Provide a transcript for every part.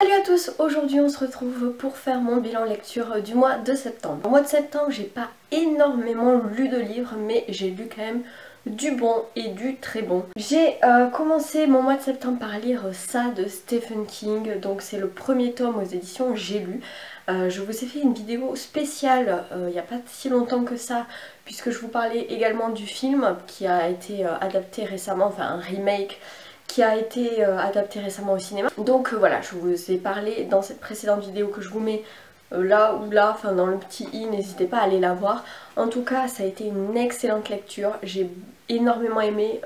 Salut à tous, aujourd'hui on se retrouve pour faire mon bilan lecture du mois de septembre. Au mois de septembre j'ai pas énormément lu de livres mais j'ai lu quand même du bon et du très bon. J'ai commencé mon mois de septembre par lire ça de Stephen King, donc c'est le premier tome aux éditions J'ai lu. Je vous ai fait une vidéo spéciale il n'y a pas si longtemps que ça, puisque je vous parlais également du film qui a été adapté récemment, enfin un remake qui a été adapté récemment au cinéma. Donc voilà, je vous ai parlé dans cette précédente vidéo que je vous mets là ou là, enfin dans le petit i, n'hésitez pas à aller la voir. En tout cas, ça a été une excellente lecture, j'ai énormément aimé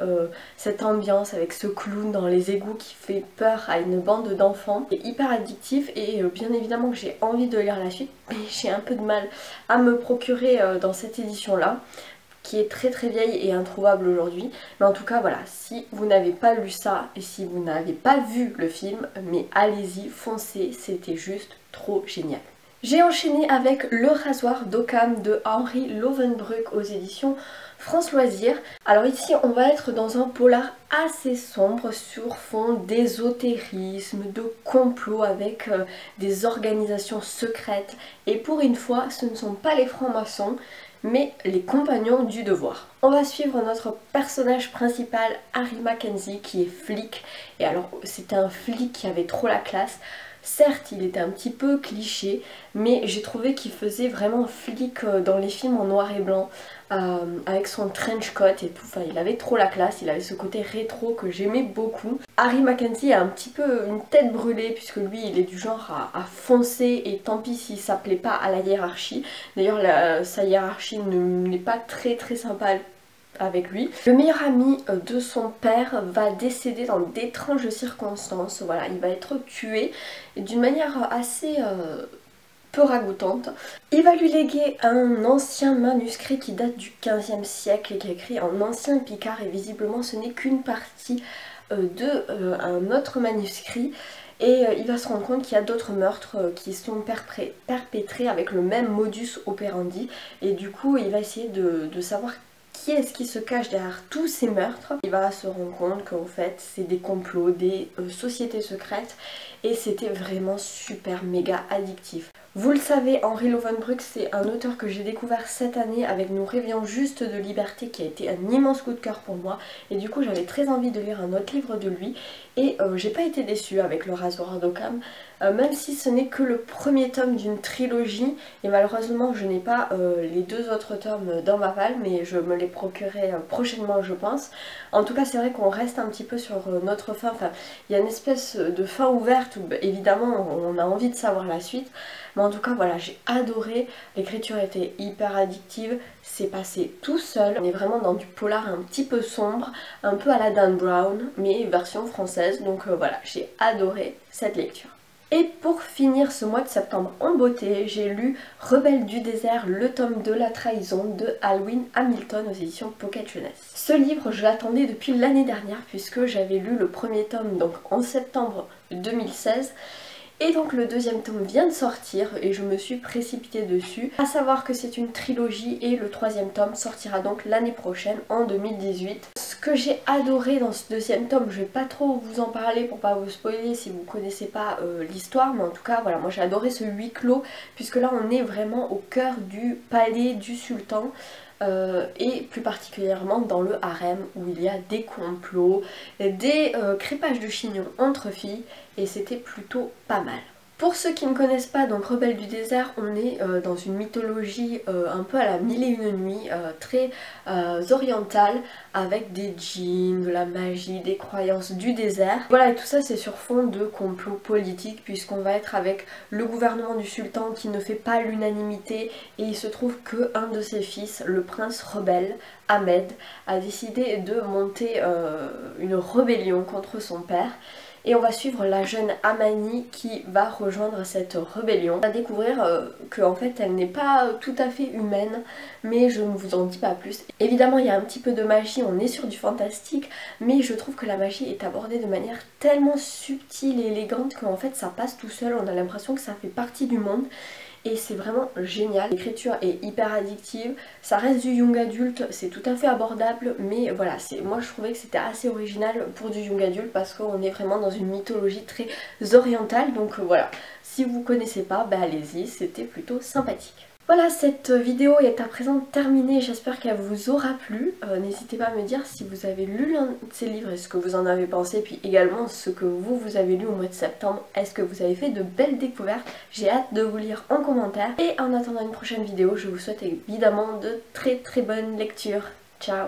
cette ambiance avec ce clown dans les égouts qui fait peur à une bande d'enfants. C'est hyper addictif et bien évidemment que j'ai envie de lire la suite, mais j'ai un peu de mal à me procurer dans cette édition là, qui est très vieille et introuvable aujourd'hui. Mais en tout cas voilà, si vous n'avez pas lu ça et si vous n'avez pas vu le film, mais allez-y, foncez, c'était juste trop génial. J'ai enchaîné avec Le rasoir d'Occam de Henri Lovenbruch aux éditions France Loisirs. Alors ici on va être dans un polar assez sombre sur fond d'ésotérisme, de complot avec des organisations secrètes. Et pour une fois, ce ne sont pas les francs-maçons, mais les compagnons du devoir. On va suivre notre personnage principal, Harry Mackenzie, qui est flic. Et alors c'était un flic qui avait trop la classe. Certes, il était un petit peu cliché, mais j'ai trouvé qu'il faisait vraiment flic dans les films en noir et blanc, avec son trench coat et tout. Enfin, il avait trop la classe, il avait ce côté rétro que j'aimais beaucoup. Harry Mackenzie a un petit peu une tête brûlée, puisque lui, il est du genre à foncer, et tant pis s'il s'appelait pas à la hiérarchie. D'ailleurs, sa hiérarchie n'est pas très sympa avec lui. Le meilleur ami de son père va décéder dans d'étranges circonstances. Voilà, il va être tué d'une manière assez peu ragoûtante. Il va lui léguer un ancien manuscrit qui date du 15e siècle et qui est écrit en ancien picard, et visiblement ce n'est qu'une partie d'un autre manuscrit. Et il va se rendre compte qu'il y a d'autres meurtres qui sont perpétrés avec le même modus operandi, et du coup il va essayer de savoir qui est-ce qui se cache derrière tous ces meurtres. Il va se rendre compte qu'en fait c'est des complots, des sociétés secrètes, et c'était vraiment super méga addictif. Vous le savez, Henri Lovenbruch, c'est un auteur que j'ai découvert cette année avec Nous rêvions juste de liberté, qui a été un immense coup de cœur pour moi, et du coup j'avais très envie de lire un autre livre de lui, et j'ai pas été déçue avec Le rasoir d'Occam, même si ce n'est que le premier tome d'une trilogie, et malheureusement je n'ai pas les deux autres tomes dans ma malle, mais je me les procurerai prochainement je pense. En tout cas c'est vrai qu'on reste un petit peu sur notre fin, enfin il y a une espèce de fin ouverte où évidemment on a envie de savoir la suite, mais en tout cas voilà, j'ai adoré, l'écriture était hyper addictive, c'est passé tout seul, on est vraiment dans du polar un petit peu sombre, un peu à la Dan Brown, mais version française, donc voilà, j'ai adoré cette lecture. Et pour finir ce mois de septembre en beauté, j'ai lu Rebelle du désert, le tome de la trahison de Alwyn Hamilton aux éditions Pocket Jeunesse. Ce livre, je l'attendais depuis l'année dernière puisque j'avais lu le premier tome donc en septembre 2016. Et donc le deuxième tome vient de sortir et je me suis précipitée dessus. À savoir que c'est une trilogie et le troisième tome sortira donc l'année prochaine en 2018. Ce que j'ai adoré dans ce deuxième tome, je vais pas trop vous en parler pour pas vous spoiler si vous connaissez pas l'histoire, mais en tout cas voilà, moi j'ai adoré ce huis clos puisque là on est vraiment au cœur du palais du sultan. Et plus particulièrement dans le harem où il y a des complots, des crépages de chignons entre filles, et c'était plutôt pas mal. Pour ceux qui ne connaissent pas, donc Rebelle du désert, on est dans une mythologie un peu à la mille et une nuits, très orientale, avec des djinns, de la magie, des croyances du désert. Voilà, et tout ça c'est sur fond de complot politique, puisqu'on va être avec le gouvernement du sultan qui ne fait pas l'unanimité, et il se trouve que un de ses fils, le prince rebelle, Ahmed, a décidé de monter une rébellion contre son père. Et on va suivre la jeune Amani qui va rejoindre cette rébellion. On va découvrir qu'en fait elle n'est pas tout à fait humaine, mais je ne vous en dis pas plus. Évidemment il y a un petit peu de magie, on est sur du fantastique, mais je trouve que la magie est abordée de manière tellement subtile et élégante qu'en fait ça passe tout seul, on a l'impression que ça fait partie du monde. et c'est vraiment génial. L'écriture est hyper addictive, ça reste du young adulte, c'est tout à fait abordable, mais voilà, moi je trouvais que c'était assez original pour du young adulte parce qu'on est vraiment dans une mythologie très orientale, donc voilà. Si vous connaissez pas, bah allez-y, c'était plutôt sympathique. Voilà, cette vidéo est à présent terminée, j'espère qu'elle vous aura plu. N'hésitez pas à me dire si vous avez lu l'un de ces livres et ce que vous en avez pensé, puis également ce que vous avez lu au mois de septembre. Est-ce que vous avez fait de belles découvertes? J'ai hâte de vous lire en commentaire. Et en attendant une prochaine vidéo, je vous souhaite évidemment de très bonnes lectures. Ciao!